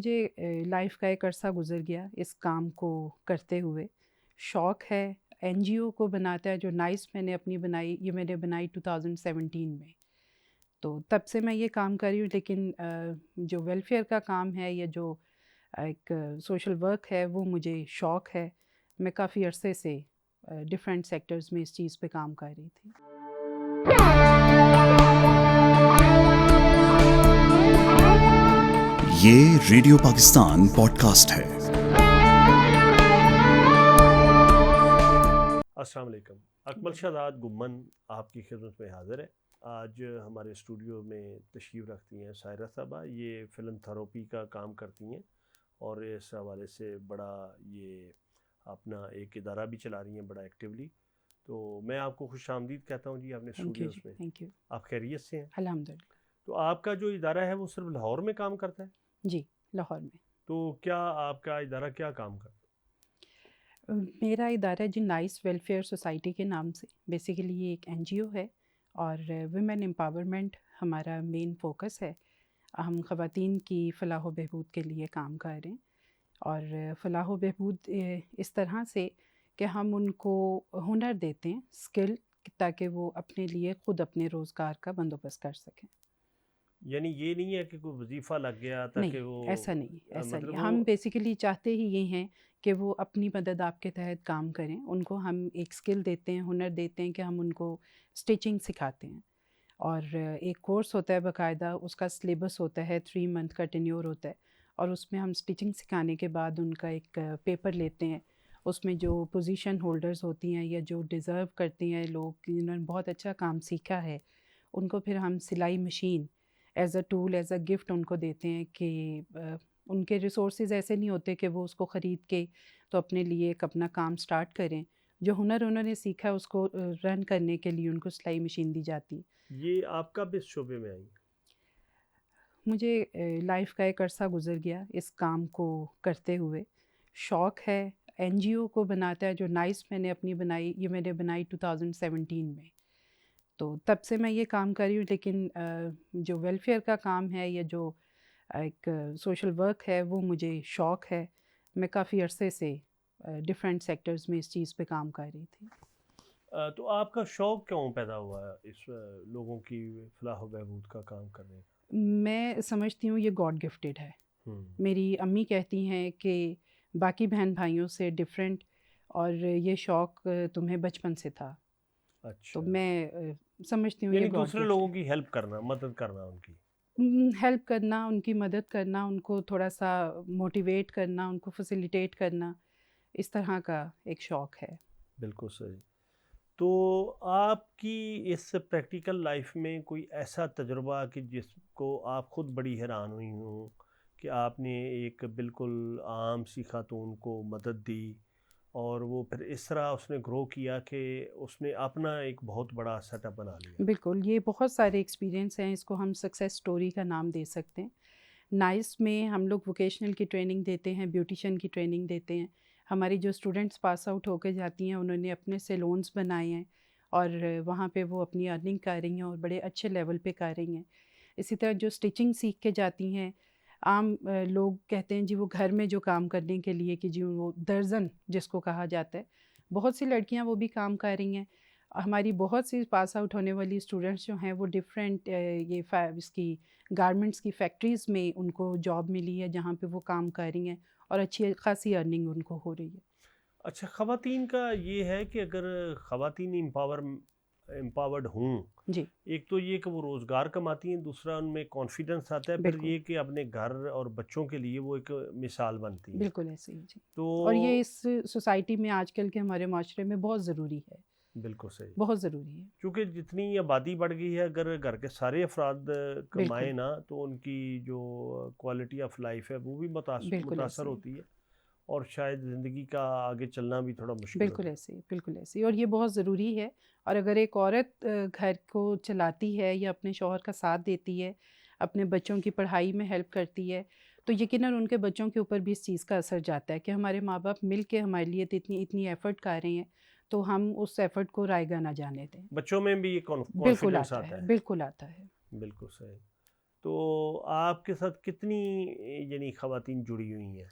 مجھے لائف کا ایک عرصہ گزر گیا اس کام کو کرتے ہوئے. شوق ہے. این جی او کو بناتا ہے جو نائس میں نے اپنی بنائی، یہ میں نے بنائی 2017 میں. تو تب سے میں یہ کام کر رہی ہوں، لیکن جو ویلفیئر کا کام ہے یا جو ایک سوشل ورک ہے وہ مجھے شوق ہے. میں کافی عرصے سے ڈفرینٹ سیکٹرز میں اس چیز پہ کام کر رہی تھی. یہ ریڈیو پاکستان پوڈ کاسٹ ہے. السلام علیکم. اکمل شہزاد گمن آپ کی خدمت میں حاضر ہے. آج ہمارے اسٹوڈیو میں تشریف رکھتی ہیں سائرہ صاحبہ. یہ فلنتھراپی کا کام کرتی ہیں اور اس حوالے سے بڑا یہ اپنا ایک ادارہ بھی چلا رہی ہیں بڑا ایکٹیولی. تو میں آپ کو خوش آمدید کہتا ہوں جی اپنے اسٹوڈیوز میں. Thank you. آپ خیریت سے ہیں؟ الحمدللہ. تو آپ کا جو ادارہ ہے وہ صرف لاہور میں کام کرتا ہے؟ جی لاہور میں. تو کیا آپ کا ادارہ کیا کام کرتا ہے؟ میرا ادارہ جی نائس ویلفیئر سوسائٹی کے نام سے، بیسیکلی یہ ایک این جی او ہے اور ویمن امپاورمنٹ ہمارا مین فوکس ہے. ہم خواتین کی فلاح و بہبود کے لیے کام کر رہے ہیں، اور فلاح و بہبود اس طرح سے کہ ہم ان کو ہنر دیتے ہیں، اسکل، تاکہ وہ اپنے لیے خود اپنے روزگار کا بندوبست کر سکیں. یعنی یہ نہیں ہے کہ کوئی وظیفہ لگ گیا نہیں، تاکہ وہ ایسا نہیں، ایسا مطلب نہیں. ہم بیسیکلی چاہتے ہی یہ ہیں کہ وہ اپنی مدد آپ کے تحت کام کریں. ان کو ہم ایک اسکل دیتے ہیں، ہنر دیتے ہیں کہ ہم ان کو اسٹیچنگ سکھاتے ہیں، اور ایک کورس ہوتا ہے باقاعدہ، اس کا سلیبس ہوتا ہے، 3 منتھ کا ٹینیور ہوتا ہے، اور اس میں ہم اسٹیچنگ سکھانے کے بعد ان کا ایک پیپر لیتے ہیں. اس میں جو پوزیشن ہولڈرز ہوتی ہیں یا جو ڈیزرو کرتی ہیں لوگ جنہوں نے بہت اچھا کام سیکھا ہے، ان کو پھر ہم سلائی machine as a tool, as a gift ان کو دیتے ہیں کہ ان کے ریسورسز ایسے نہیں ہوتے کہ وہ اس کو خرید کے تو اپنے لیے ایک اپنا کام سٹارٹ کریں. جو ہنر انہوں نے سیکھا اس کو رن کرنے کے لیے ان کو سلائی مشین دی جاتی. یہ آپ کب اس شعبے میں آئی؟ مجھے لائف کا ایک عرصہ گزر گیا اس کام کو کرتے ہوئے. شوق ہے. این جی او کو بناتا ہے جو نائس میں نے اپنی بنائی، یہ میں نے بنائی 2017 میں. تو تب سے میں یہ کام کر رہی ہوں، لیکن جو ویلفیئر کا کام ہے یا جو ایک سوشل ورک ہے وہ مجھے شوق ہے. میں کافی عرصے سے ڈفرینٹ سیکٹرز میں اس چیز پہ کام کر رہی تھی. تو آپ کا شوق کیوں پیدا ہوا ہے اس لوگوں کی فلاح و بہبود کا کام کرنے کا؟ میں سمجھتی ہوں یہ گاڈ گفٹیڈ ہے. ہوں. میری امی کہتی ہیں کہ باقی بہن بھائیوں سے ڈفرینٹ، اور یہ شوق تمہیں بچپن سے تھا. اچھا، تو میں سمجھتی ہوں یعنی یہ گاڈ دوسرے گفٹ لوگوں ہے. کی ہیلپ کرنا، مدد کرنا ان کی. ہیلپ کرنا، ان کی مدد کرنا، ان کو تھوڑا سا موٹیویٹ کرنا، ان کو فیسیلیٹیٹ کرنا، اس طرح کا ایک شوق ہے. بالکل صحیح. تو آپ کی اس پریکٹیکل لائف میں کوئی ایسا تجربہ کہ جس کو آپ خود بڑی حیران ہوئی ہوں کہ آپ نے ایک بالکل عام سی خاتون کو مدد دی اور وہ پھر اس طرح اس نے گرو کیا کہ اس نے اپنا ایک بہت بڑا سیٹ اپ بنا لیا؟ بالکل، یہ بہت سارے ایکسپیرینس ہیں، اس کو ہم سکسیس سٹوری کا نام دے سکتے ہیں. نائس میں ہم لوگ ووکیشنل کی ٹریننگ دیتے ہیں، بیوٹیشین کی ٹریننگ دیتے ہیں. ہماری جو اسٹوڈنٹس پاس آؤٹ ہو کے جاتی ہیں انہوں نے اپنے سیلونز بنائے ہیں، اور وہاں پہ وہ اپنی ارننگ کر رہی ہیں اور بڑے اچھے لیول پہ کر رہی ہیں. اسی طرح جو اسٹیچنگ سیکھ کے جاتی ہیں، عام لوگ کہتے ہیں جی وہ گھر میں جو کام کرنے کے لیے کہ جی وہ درزن جس کو کہا جاتا ہے، بہت سی لڑکیاں وہ بھی کام کر رہی ہیں. ہماری بہت سی پاس آؤٹ ہونے والی اسٹوڈنٹس جو ہیں وہ ڈفرینٹ اس کی گارمنٹس کی فیکٹریز میں ان کو جاب ملی ہے جہاں پہ وہ کام کر رہی ہیں، اور اچھی خاصی ارننگ ان کو ہو رہی ہے. اچھا، خواتین کا یہ ہے کہ اگر خواتین امپاورڈ ہوں، جی ایک تو یہ کہ وہ روزگار کماتی ہیں، دوسرا ان میں کانفیڈنس آتا ہے، پھر بالکل، یہ کہ اپنے گھر اور بچوں کے لیے وہ ایک مثال بنتی ہیں. بالکل ایسے ہی جی. تو اور یہ اس سوسائٹی میں آج کل کے ہمارے معاشرے میں بہت ضروری ہے. بالکل صحیح، بہت ضروری ہے. کیونکہ جتنی آبادی بڑھ گئی ہے، اگر گھر کے سارے افراد بالکل، کمائیں نا تو ان کی جو کوالٹی آف لائف ہے وہ بھی بالکل متاثر ایسے ہی. ہوتی ہے، اور شاید زندگی کا آگے چلنا بھی تھوڑا مشکل بالکل ہوتا ہے. ایسے ہی، بالکل ایسے ہی. اور یہ بہت ضروری ہے. اور اگر ایک عورت گھر کو چلاتی ہے یا اپنے شوہر کا ساتھ دیتی ہے، اپنے بچوں کی پڑھائی میں ہیلپ کرتی ہے، تو یقیناً ان کے بچوں کے اوپر بھی اس چیز کا اثر جاتا ہے کہ ہمارے ماں باپ مل کے ہمارے لیے اتنی ایفرٹ کر رہے ہیں، تو ہم اس ایفرٹ کو رائیگاں نہ جانے دیں. بچوں میں بھی یہ بالکل کانفیڈنس آتا آتا ہے، ہے. بالکل آتا ہے. بالکل صحیح. تو آپ کے ساتھ کتنی یعنی خواتین جڑی ہوئی ہیں؟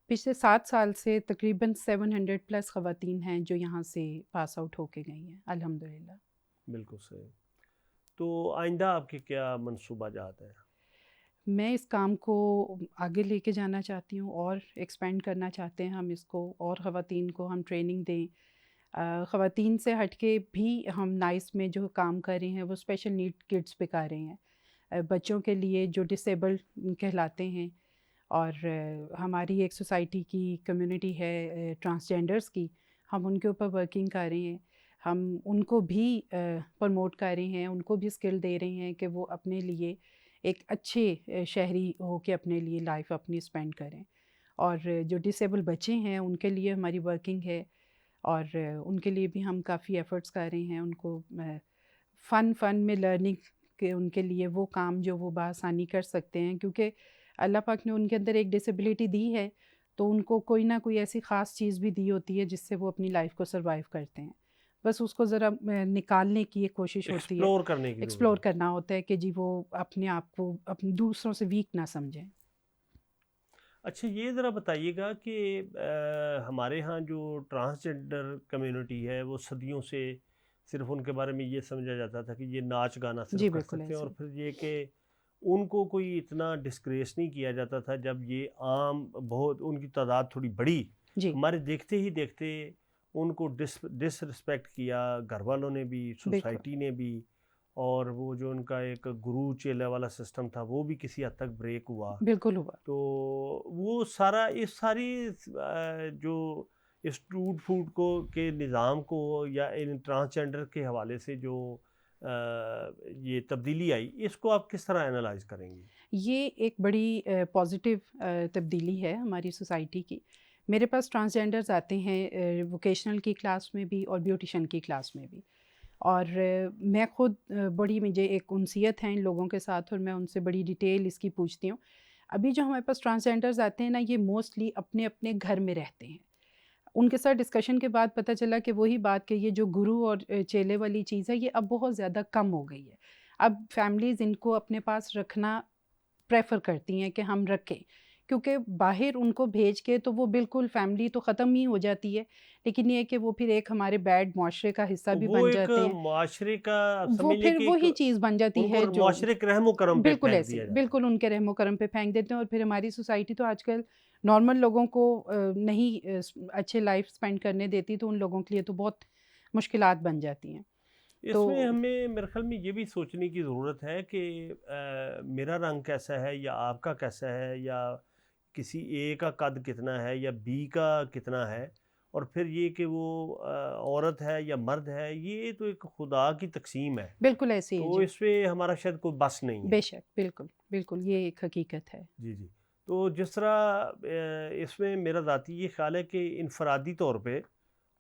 پچھلے 7 سال سے تقریباً 700 پلس خواتین ہیں جو یہاں سے پاس آؤٹ ہو کے گئی ہیں الحمدللہ۔ بالکل صحیح۔ تو آئندہ آپ کے کیا منصوبہ جات ہیں؟ میں اس کام کو آگے لے کے جانا چاہتی ہوں اور ایکسپینڈ کرنا چاہتے ہیں ہم اس کو، اور خواتین کو ہم ٹریننگ دیں۔ خواتین سے ہٹ کے بھی ہم نائس میں جو کام کر رہے ہیں وہ اسپیشل نیڈ کڈس پہ کر رہے ہیں، بچوں کے لیے جو ڈسیبلڈ کہلاتے ہیں، اور ہماری ایک سوسائٹی کی کمیونٹی ہے ٹرانسجینڈرز کی، ہم ان کے اوپر ورکنگ کر رہے ہیں۔ ہم ان کو بھی پروموٹ کر رہے ہیں، ان کو بھی اسکل دے رہے ہیں کہ وہ اپنے لیے ایک اچھے شہری ہو کے اپنے لیے لائف اپنی اسپینڈ کریں۔ اور جو ڈسیبل بچے ہیں ان کے لیے ہماری ورکنگ ہے، اور ان کے لیے بھی ہم کافی ایفرٹس کر رہے ہیں، ان کو فن میں لرننگ کے ان کے لیے وہ کام جو وہ بآسانی کر سکتے ہیں، کیونکہ اللہ پاک نے ان کے اندر ایک ڈسیبلٹی دی ہے تو ان کو کوئی نہ کوئی ایسی خاص چیز بھی دی ہوتی ہے جس سے وہ اپنی لائف کو سروائیو کرتے ہیں، بس اس کو ذرا نکالنے کی ایک کوشش ہوتی ہے، ایکسپلور کرنے کی ایکسپلور ضرورت ہے۔ کرنا ہوتا ہے کہ جی وہ اپنے آپ کو اپنے دوسروں سے ویک نہ سمجھیں۔ اچھا یہ ذرا بتائیے گا کہ ہمارے ہاں جو ٹرانسجنڈر کمیونٹی ہے وہ صدیوں سے صرف ان کے بارے میں یہ سمجھا جاتا تھا کہ یہ ناچ گانا صرف جی کر بالکل سکتے ہیں، ایسے اور ہی۔ پھر یہ کہ ان کو کوئی اتنا ڈسکریس نہیں کیا جاتا تھا جب یہ عام بہت ان کی تعداد تھوڑی بڑی، جی ہمارے دیکھتے ہی دیکھتے ان کو ڈس رسپیکٹ کیا گھر والوں نے بھی، بالکل سوسائٹی نے بھی، اور وہ جو ان کا ایک گرو چیلے والا سسٹم تھا وہ بھی کسی حد تک بریک ہوا۔ بالکل ہوا۔ تو وہ سارا اس ساری جو اسٹروٹ فوڈ کو کے نظام کو یا ان ٹرانسجنڈر کے حوالے سے جو یہ تبدیلی آئی، اس کو آپ کس طرح انالائز کریں گی؟ یہ ایک بڑی پازیٹیو تبدیلی ہے ہماری سوسائٹی کی۔ میرے پاس ٹرانسجینڈرز آتے ہیں ووکیشنل کی کلاس میں بھی اور بیوٹیشن کی کلاس میں بھی، اور میں خود بڑی مجھے ایک انسیت ہے ان لوگوں کے ساتھ، اور میں ان سے بڑی ڈیٹیل اس کی پوچھتی ہوں۔ ابھی جو ہمارے پاس ٹرانسجینڈرز آتے ہیں نا، یہ موسٹلی اپنے اپنے گھر میں رہتے ہیں۔ ان کے ساتھ ڈسکشن کے بعد پتہ چلا کہ وہی بات کہ یہ جو گرو اور چیلے والی چیز ہے یہ اب بہت زیادہ کم ہو گئی ہے۔ اب فیملیز ان کو اپنے پاس رکھنا پریفر کرتی ہیں کہ ہم رکھیں، کیونکہ باہر ان کو بھیج کے تو وہ بالکل فیملی تو ختم ہی ہو جاتی ہے، لیکن یہ کہ وہ پھر ایک ہمارے بیڈ معاشرے کا حصہ بھی وہ بن ایک جاتے ہیں، معاشرے کا آپ وہ سمجھ لیں پھر کہ ایک وہی چیز بن جاتی ان کو ہے جو معاشرے کے رحم و کرم پہ بالکل پھینک ایسے دیا ہی، جاتا ہے۔ بالکل ان کے رحم و کرم پہ پھینک دیتے ہیں، اور پھر ہماری سوسائٹی تو آج کل نارمل لوگوں کو نہیں اچھے لائف سپینڈ کرنے دیتی، تو ان لوگوں کے لیے تو بہت مشکلات بن جاتی ہیں۔ اس تو میں ہمیں میرے خیال میں یہ بھی سوچنے کی ضرورت ہے کہ میرا رنگ کیسا ہے یا آپ کا کیسا ہے، یا کسی اے کا قد کتنا ہے یا بی کا کتنا ہے، اور پھر یہ کہ وہ عورت ہے یا مرد ہے، یہ تو ایک خدا کی تقسیم ہے، بالکل ایسے ہی تو جی، اس پہ ہمارا شاید کوئی بس نہیں ہے۔ بے شک، بالکل بالکل یہ ایک حقیقت ہے۔ جی جی۔ تو جس طرح اس میں میرا ذاتی یہ خیال ہے کہ انفرادی طور پہ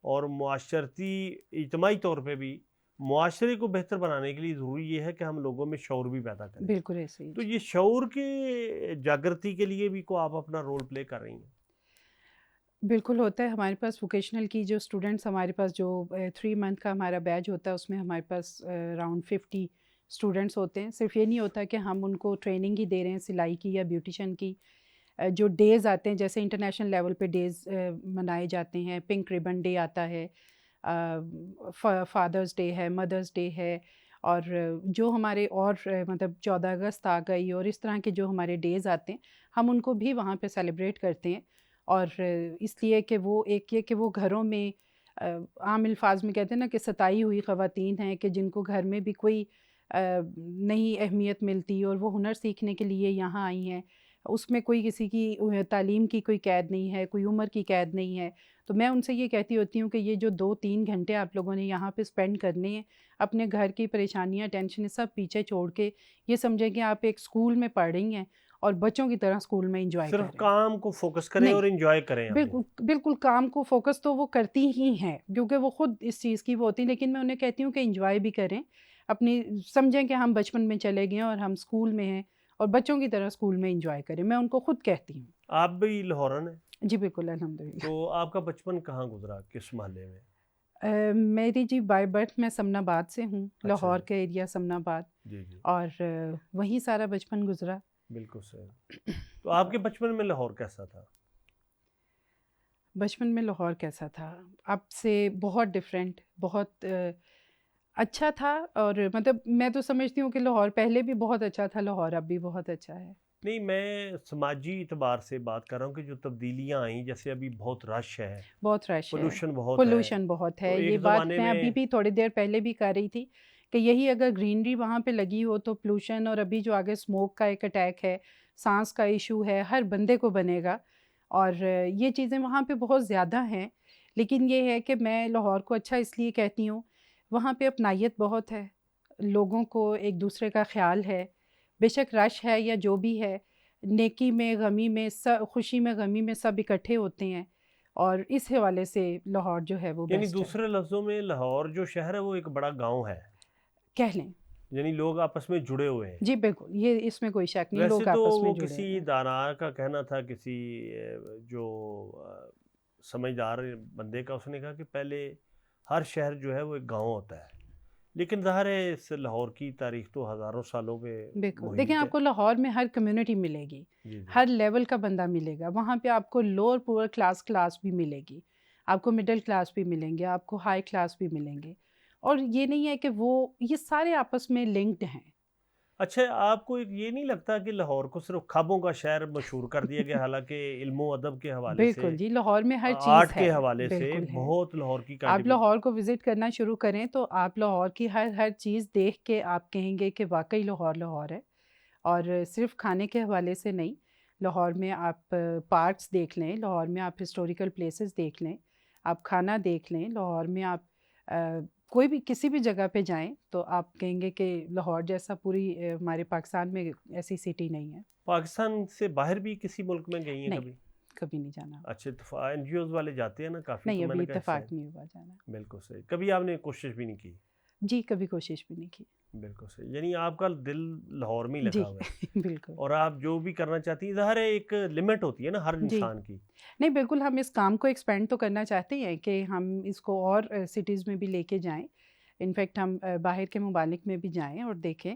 اور معاشرتی اجتماعی طور پہ بھی معاشرے کو بہتر بنانے کے لیے ضروری یہ ہے کہ ہم لوگوں میں شعور بھی پیدا کریں۔ بالکل ایسے ہی تو جی۔ یہ شعور کے جاگرتی کے لیے بھی کو آپ اپنا رول پلے کر رہی ہیں؟ بالکل ہوتا ہے، ہمارے پاس ووکیشنل کی جو اسٹوڈنٹس ہمارے پاس جو 3 منتھ کا ہمارا بیچ ہوتا ہے، اس میں ہمارے پاس اراؤنڈ 50 اسٹوڈنٹس ہوتے ہیں۔ صرف یہ نہیں ہوتا کہ ہم ان کو ٹریننگ ہی دے رہے ہیں سلائی کی یا بیوٹیشن کی، جو ڈیز آتے ہیں جیسے انٹرنیشنل لیول پہ ڈیز منائے جاتے ہیں، پنک ریبن ڈے آتا ہے، فادرز ڈے ہے، مدرز ڈے ہے، اور جو ہمارے اور مطلب 14 اگست آ گئی اور اس طرح کے جو ہمارے ڈیز آتے ہیں، ہم ان کو بھی وہاں پہ سیلیبریٹ کرتے ہیں۔ اور اس لیے کہ وہ ایک یہ کہ وہ گھروں میں عام الفاظ میں کہتے ہیں نا کہ ستائی ہوئی خواتین ہیں کہ جن کو گھر میں بھی کوئی نئی اہمیت ملتی، اور وہ ہنر سیکھنے کے لیے یہاں آئی ہیں، اس میں کوئی کسی کی تعلیم کی کوئی قید نہیں ہے، کوئی عمر کی قید نہیں ہے۔ تو میں ان سے یہ کہتی ہوتی ہوں کہ یہ جو 2-3 گھنٹے آپ لوگوں نے یہاں پہ اسپینڈ کرنے ہیں، اپنے گھر کی پریشانیاں ٹینشن سب پیچھے چھوڑ کے یہ سمجھیں کہ آپ ایک اسکول میں پڑھ رہی ہیں اور بچوں کی طرح اسکول میں انجوائے کر صرف رہے ہیں۔ کام کو فوکس کریں نہیں، اور انجوائے کریں اپنے۔ بالکل بالکل کام کو فوکس تو وہ کرتی ہی ہیں کیونکہ وہ خود اس چیز کی وہ ہوتی ہیں، لیکن میں انہیں کہتی ہوں کہ انجوائے بھی کریں، اپنی سمجھیں کہ ہم بچپن میں چلے گئے ہیں اور ہم اسکول میں ہیں، اور بچوں کی طرح اسکول میں انجوائے کریں، میں ان کو خود کہتی ہوں۔ آپ بھی لاہورن ہیں؟ جی بالکل الحمدللہ۔ تو آپ کا بچپن کہاں گزرا، کس محلے میں؟ میری جی بائی برتھ میں سمن آباد سے ہوں، لاہور جی کا ایریا سمن آباد، جی جی اور وہیں سارا بچپن گزرا۔ بالکل صحیح۔ تو آپ کے بچپن میں لاہور کیسا تھا؟ بچپن میں لاہور کیسا تھا؟ اب سے بہت ڈفرینٹ، بہت اچھا تھا، اور مطلب میں تو سمجھتی ہوں کہ لاہور پہلے بھی بہت اچھا تھا، لاہور اب بھی بہت اچھا ہے۔ نہیں، میں سماجی اعتبار سے بات کر رہا ہوں کہ جو تبدیلیاں آئیں، جیسے ابھی بہت رش ہے، بہت رش ہے، پولوشن بہت ہے، پولوشن بہت تو ہے۔ یہ ایک بات زمانے میں میں ابھی بھی تھوڑی دیر پہلے بھی کر رہی تھی کہ یہی اگر گرینری وہاں پہ لگی ہو تو پولوشن، اور ابھی جو آگے اسموک کا ایک اٹیک ہے، سانس کا ایشو ہے، ہر بندے کو بنے گا، اور یہ چیزیں وہاں پہ بہت زیادہ ہیں۔ لیکن یہ ہے کہ میں لاہور کو اچھا اس لیے کہتی ہوں، وہاں پہ اپنائیت بہت ہے، لوگوں کو ایک دوسرے کا خیال ہے، بے شک رش ہے یا جو بھی ہے، نیکی میں غمی میں سب، خوشی میں غمی میں سب اکٹھے ہوتے ہیں، اور اس حوالے سے لاہور جو ہے وہ یعنی بیسٹ ہے، دوسرے لفظوں میں لاہور جو شہر ہے وہ ایک بڑا گاؤں ہے، کہہ لیں۔ یعنی لوگ آپس میں جڑے ہوئے ہیں۔ جی بالکل، یہ اس میں کوئی شک نہیں، ویسے لوگ تو آپس میں وہ جڑے کسی ہوئے ہیں۔ دانا کا کہنا تھا، کسی جو سمجھدار بندے کا، اس نے کہا کہ پہلے ہر شہر جو ہے وہ ایک گاؤں ہوتا ہے، لیکن ظاہر ہے اس لاہور کی تاریخ تو ہزاروں سالوں پہ بالکل، دیکھیں محیط ہے۔ آپ کو لاہور میں ہر کمیونٹی ملے گی، جی جی ہر لیول کا بندہ ملے گا وہاں پہ، آپ کو لوور پور کلاس بھی ملے گی، آپ کو مڈل کلاس بھی ملیں گے، آپ کو ہائی کلاس بھی ملیں گے، اور یہ نہیں ہے کہ یہ سارے آپس میں لنکڈ ہیں۔ اچھا، آپ کو یہ نہیں لگتا کہ لاہور کو صرف خوابوں کا شہر مشہور کر دیا گیا، حالانکہ علم و ادب کے حوالے سے، بالکل جی، لاہور میں ہر چیز آرٹ ہے، کے حوالے سے بالکل ہے۔ بہت لاہور کی آپ لاہور کو وزٹ کرنا شروع کریں تو آپ لاہور کی ہر چیز دیکھ کے آپ کہیں گے کہ واقعی لاہور لاہور ہے، اور صرف کھانے کے حوالے سے نہیں، لاہور میں آپ پارکس دیکھ لیں، لاہور میں آپ ہسٹوریکل پلیسز دیکھ لیں، آپ کھانا دیکھ لیں، لاہور میں آپ کوئی بھی کسی بھی جگہ پہ جائیں تو آپ کہیں گے کہ لاہور جیسا پوری ہمارے پاکستان میں ایسی سٹی نہیں ہے۔ پاکستان سے باہر بھی کسی ملک میں گئی ہیں نہیں، کبھی؟ کبھی نہیں جانا۔ اچھا، این جی اوز والے جاتے ہیں نا کافی، نہیں، تو میں ابھی نے کہا اتفاق نہیں ہوا جانا۔ بالکل صحیح، کبھی آپ نے کوشش بھی نہیں کی؟ جی کبھی کوشش بھی نہیں کی۔ بالکل صحیح، یعنی آپ کا دل لاہور میں ہی جی لگا ہوا ہے، بالکل۔ اور آپ جو بھی کرنا چاہتی ہیں، ظاہر ہے ایک لمٹ ہوتی ہے نا ہر جی انسان کی۔ نہیں، بالکل ہم اس کام کو ایکسپینڈ تو کرنا چاہتے ہیں کہ ہم اس کو اور سٹیز میں بھی لے کے جائیں، انفیکٹ ہم باہر کے ممالک میں بھی جائیں اور دیکھیں،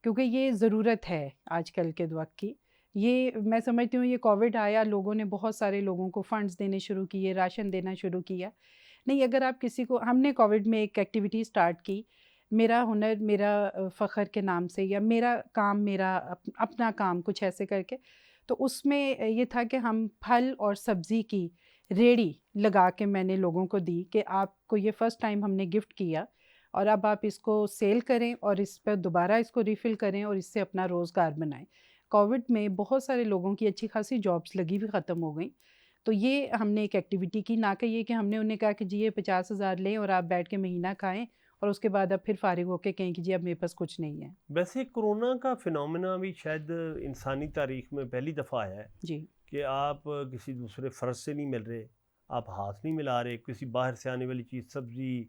کیونکہ یہ ضرورت ہے آج کل کے وقت کی۔ یہ میں سمجھتی ہوں، یہ کووڈ آیا، لوگوں نے بہت سارے لوگوں کو فنڈز دینے شروع کیے، راشن دینا شروع کیا۔ نہیں، اگر آپ کسی کو، ہم نے کووڈ میں ایک ایکٹیویٹی سٹارٹ کی، میرا ہنر میرا فخر کے نام سے، یا میرا کام میرا اپنا کام، کچھ ایسے کر کے، تو اس میں یہ تھا کہ ہم پھل اور سبزی کی ریڑھی لگا کے میں نے لوگوں کو دی کہ آپ کو یہ فرسٹ ٹائم ہم نے گفٹ کیا، اور اب آپ اس کو سیل کریں اور اس پہ دوبارہ اس کو ریفل کریں اور اس سے اپنا روزگار بنائیں۔ کووڈ میں بہت سارے لوگوں کی اچھی خاصی جابس لگی بھی ختم ہو گئیں، تو یہ ہم نے ایک ایکٹیویٹی کی، نہ کہ یہ کہ ہم نے انہیں کہا کہ جی یہ 50,000 لیں اور آپ بیٹھ کے مہینہ کھائیں اور اس کے بعد اب پھر فارغ ہو کے کہیں کہ جی اب میرے پاس کچھ نہیں ہے۔ ویسے کرونا کا فنومینا بھی شاید انسانی تاریخ میں پہلی دفعہ آیا ہے جی کہ آپ کسی دوسرے فرد سے نہیں مل رہے، آپ ہاتھ نہیں ملا رہے، کسی باہر سے آنے والی چیز، سبزی،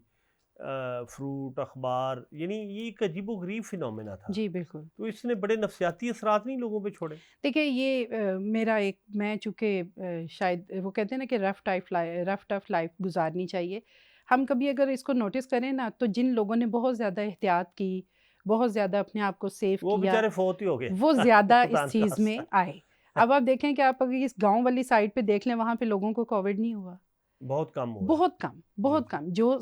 فروٹ، اخبار، یعنی یہ ایک عجیب و غریب فنومینا تھا، جی بالکل۔ تو اس نے بڑے نفسیاتی اثرات نہیں لوگوں پہ چھوڑے؟ دیکھیں یہ میرا ایک، میں چونکہ شاید وہ کہتے ہیں نا کہ رف ٹف لائف گزارنی چاہیے، ہم کبھی اگر اس کو نوٹس کریں نا تو جن لوگوں نے بہت زیادہ احتیاط کی، بہت زیادہ اپنے آپ کو سیف وہ کیا، بیچارے فوت ہی ہو گئے، وہ زیادہ خدا اس چیز میں نخواستہ۔ آئے۔ اب آپ دیکھیں کہ آپ اگر اس گاؤں والی سائڈ پہ دیکھ لیں، وہاں پہ لوگوں کو کووڈ نہیں ہوا، بہت کم ہوا ہے۔ بہت کم، بہت کم۔ جو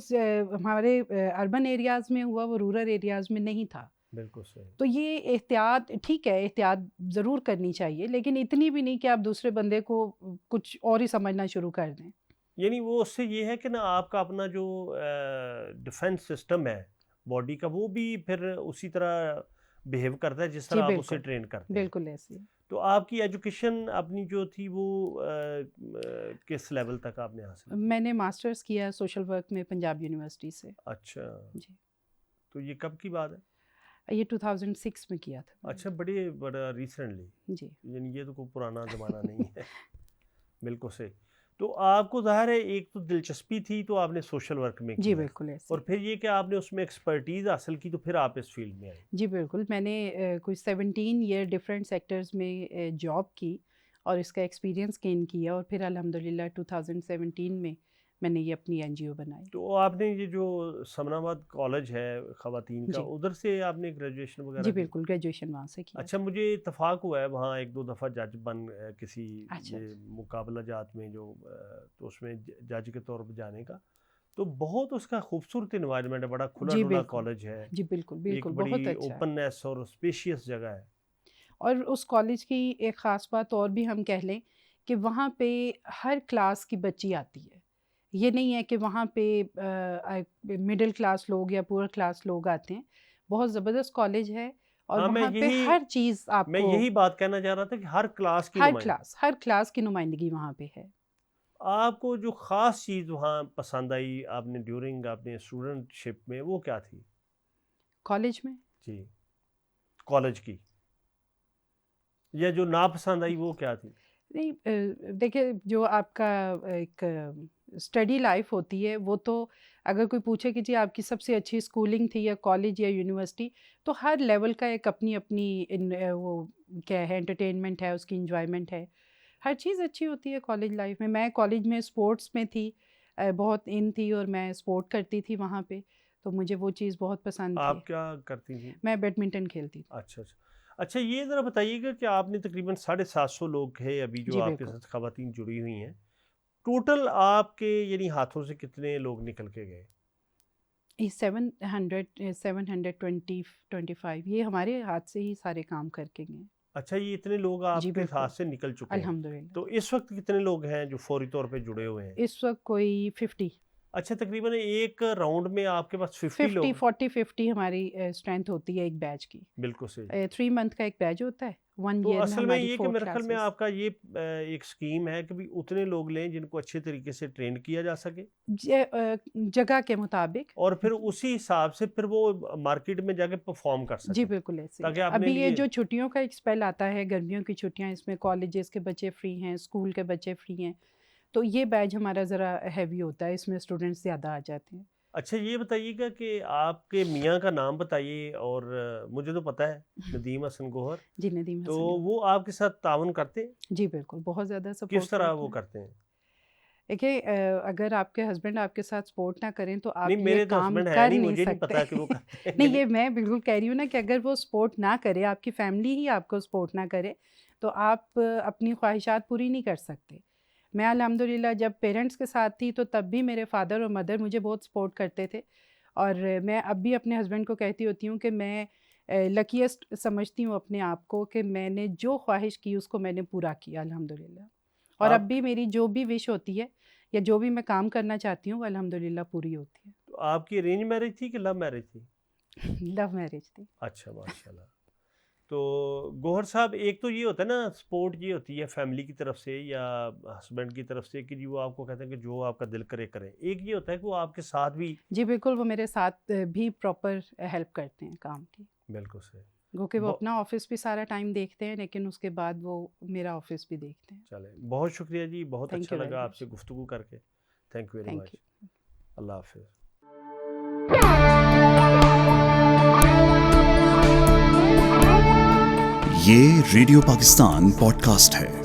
ہمارے اربن ایریاز میں ہوا وہ رورل ایریاز میں نہیں تھا۔ بالکل صحیح۔ تو یہ احتیاط ٹھیک ہے، احتیاط ضرور کرنی چاہیے، لیکن اتنی بھی نہیں کہ آپ دوسرے بندے کو کچھ اور ہی سمجھنا شروع کر دیں۔ یعنی وہ اس سے یہ ہے کہ نا آپ کا اپنا جو ڈیفنس سسٹم ہے باڈی کا، وہ بھی پھر اسی طرح بیہیو کرتا ہے جس جی طرح آپ اسے بالکل، ٹرین کرتے ہیں۔ بالکل ایسے ہی۔ تو آپ کی ایجوکیشن اپنی جو تھی وہ کس لیول تک آپ نے حاصل کی؟ میں نے ماسٹرز کیا سوشل ورک میں پنجاب یونیورسٹی سے۔ اچھا، جی تو یہ کب کی بات ہے؟ یہ 2006 میں کیا تھا۔ اچھا، بڑا ریسنٹلی، جی یعنی یہ تو کوئی پرانا زمانہ نہیں ہے۔ بالکل صحیح۔ تو آپ کو ظاہر ہے ایک تو دلچسپی تھی تو آپ نے سوشل ورک میں جی کیا، بالکل ایسے اور پھر یہ کہ آپ نے اس میں ایکسپرٹیز حاصل کی تو پھر آپ اس فیلڈ میں آئے۔ جی بالکل، میں نے کچھ 17 ایئر ڈفرینٹ سیکٹرز میں جاب کی اور اس کا ایکسپیرینس گین کیا، اور پھر الحمدللہ 2017 میں میں نے یہ اپنی NGO بنائی. تو آپ نے یہ جو سمن آباد کالج ہے خواتین کا، جی ادھر سے آپ نے گریجویشن وغیرہ جی کی؟ بالکل، گریجویشن وہاں سے کیا. اچھا، مجھے اتفاق ہوا ہے وہاں ایک دو دفعہ جج بن کسی اچھا مقابلہ جات میں جو تو اس میں جج کے طور پر جانے کا، تو بہت اس کا خوبصورت انوائرمنٹ ہے، بڑا کھلا جی ڈلا بالکل کالج ہے، جی بالکل ایک بالکل، بڑی بہت اچھا ہے. اوپننیس اور اسپیشیس جگہ ہے. اور اس کالج کی ایک خاص بات اور بھی ہم کہہ لیں کہ وہاں پہ ہر کلاس کی بچی آتی ہے. یہ نہیں ہے کہ وہاں پہ مڈل کلاس لوگ یا پورا کلاس لوگ آتے ہیں. بہت زبردست کالج ہے اور ہاں، وہاں پہ ہر چیز آپ میں کو، یہی بات کہنا چاہ رہا تھا کہ ہر کلاس کی نمائندگی، ہر کلاس کی نمائندگی وہاں پہ ہے. آپ کو جو خاص چیز وہاں پسند آئی آپ نے ڈیورنگ اپنے اسٹوڈنٹ شپ میں، وہ کیا تھی؟ کالج میں جی، کالج کی، یا جو ناپسند آئی وہ کیا تھی؟ نہیں، دیکھیں جو آپ کا ایک اسٹڈی لائف ہوتی ہے وہ تو اگر کوئی پوچھے کہ جی آپ کی سب سے اچھی اسکولنگ تھی یا کالج یا یونیورسٹی، تو ہر لیول کا ایک اپنی وہ کیا ہے، انٹرٹینمنٹ ہے، اس کی انجوائمنٹ ہے. ہر چیز اچھی ہوتی ہے کالج لائف میں. میں کالج میں اسپورٹس میں تھی، بہت ان تھی اور میں اسپورٹ کرتی تھی وہاں پہ، تو مجھے وہ چیز بہت پسند تھی. آپ کیا کرتی تھیں؟ میں بیڈمنٹن کھیلتی تھی. اچھا اچھا اچھا، یہ ذرا بتائیے گا کہ آپ نے تقریباً 750 لوگ تھے ابھی جو جی آپ کے بالکل. ساتھ خواتین جڑی ہوئی ہیں، ٹوٹل آپ کے یعنی ہاتھوں سے کتنے لوگ نکل کے گئے؟ 725 یہ ہمارے ہاتھ سے ہی سارے کام کر کے گئے. اچھا، یہ اتنے لوگ آپ جی کے بالکل، ہاتھ سے نکل چکے ہیں. الحمدللہ. تو اس وقت کتنے لوگ ہیں جو فوری طور پہ جڑے ہوئے ہیں؟ اس وقت کوئی 50 اچھا، تقریباً ایک راؤنڈ میں آپ کے پاس 50 لوگ؟ 40-50 ہماری اسٹرینتھ ہوتی ہے ایک بیچ کی. بالکل صحیح. 3 منتھ کا ایک بیچ ہوتا ہے، 1 تو ایئر میں اصل میں ہماری یہ کہ 4 میرے خیال میں کلاسز. آپ کا یہ ایک سکیم ہے کہ بھی اتنے لوگ لیں جن کو اچھے طریقے سے ٹرین کیا جا سکے، جگہ کے مطابق، اور پھر اسی حساب سے پھر وہ مارکیٹ میں جا کے پرفارم کر جی سکیں. بالکل ایسے. تاکہ اپنے ابھی یہ لیے جو چھٹیوں کا ایک اسپیل آتا ہے، گرمیوں کی چھٹیاں، اس میں کالجز کے بچے فری ہیں، اسکول کے بچے فری ہیں، تو یہ بیچ ہمارا ذرا ہیوی ہوتا ہے، اس میں اسٹوڈنٹس زیادہ آ جاتے ہیں. اچھا، یہ بتائیے گا کہ آپ کے میاں کا نام بتائیے، اور مجھے تو پتہ ہے ندیم حسن گوہر، جی ندیم تو حسن. وہ آپ کے ساتھ تعاون کرتے ہیں؟ جی بالکل، بہت زیادہ سپورٹ. کس طرح وہ کرتے ہیں؟ دیکھیں، اگر آپ کے ہسبینڈ آپ کے ساتھ سپورٹ نہ کریں تو آپ نہیں، یہ میرے تو کام ہسبینڈ ہے کر نہیں، نہیں مجھے نہیں سکتے. پتا کہ وہ کرتے ہیں. نہیں، یہ میں بالکل کہہ رہی ہوں نا کہ اگر وہ سپورٹ نہ کرے، آپ کی فیملی ہی آپ کو سپورٹ نہ کرے، تو آپ اپنی خواہشات پوری نہیں کر سکتے. میں الحمدللہ جب پیرنٹس کے ساتھ تھی تو تب بھی میرے فادر اور مدر مجھے بہت سپورٹ کرتے تھے، اور میں اب بھی اپنے ہسبینڈ کو کہتی ہوتی ہوں کہ میں لکیسٹ سمجھتی ہوں اپنے آپ کو کہ میں نے جو خواہش کی اس کو میں نے پورا کیا الحمدللہ. اور اب بھی میری جو بھی وش ہوتی ہے یا جو بھی میں کام کرنا چاہتی ہوں وہ الحمدللہ پوری ہوتی ہے. تو آپ کی ارینج میرج تھی کہ لو میرج تھی؟ لو میرج تھی. اچھا، ماشاءاللہ. تو گوہر صاحب، ایک تو یہ ہوتا ہے نا سپورٹ یہ ہوتی ہے فیملی کی طرف سے یا ہسبینڈ کی طرف سے کہ جی وہ آپ کو کہتے ہیں کہ جو آپ کا دل کرے کریں. ایک یہ ہوتا ہے کہ وہ آپ کے ساتھ بھی. جی بالکل، وہ میرے ساتھ بھی پراپر ہیلپ کرتے ہیں کام کی. بالکل صحیح. کیونکہ وہ اپنا آفس بھی سارا ٹائم دیکھتے ہیں لیکن اس کے بعد وہ میرا آفس بھی دیکھتے ہیں. چلیں، بہت شکریہ جی، بہت Thank اچھا you very لگا آپ much. سے گفتگو کر کے. Thank you very Thank much. you. اللہ حافظ. یہ ریڈیو پاکستان پوڈ کاسٹ ہے.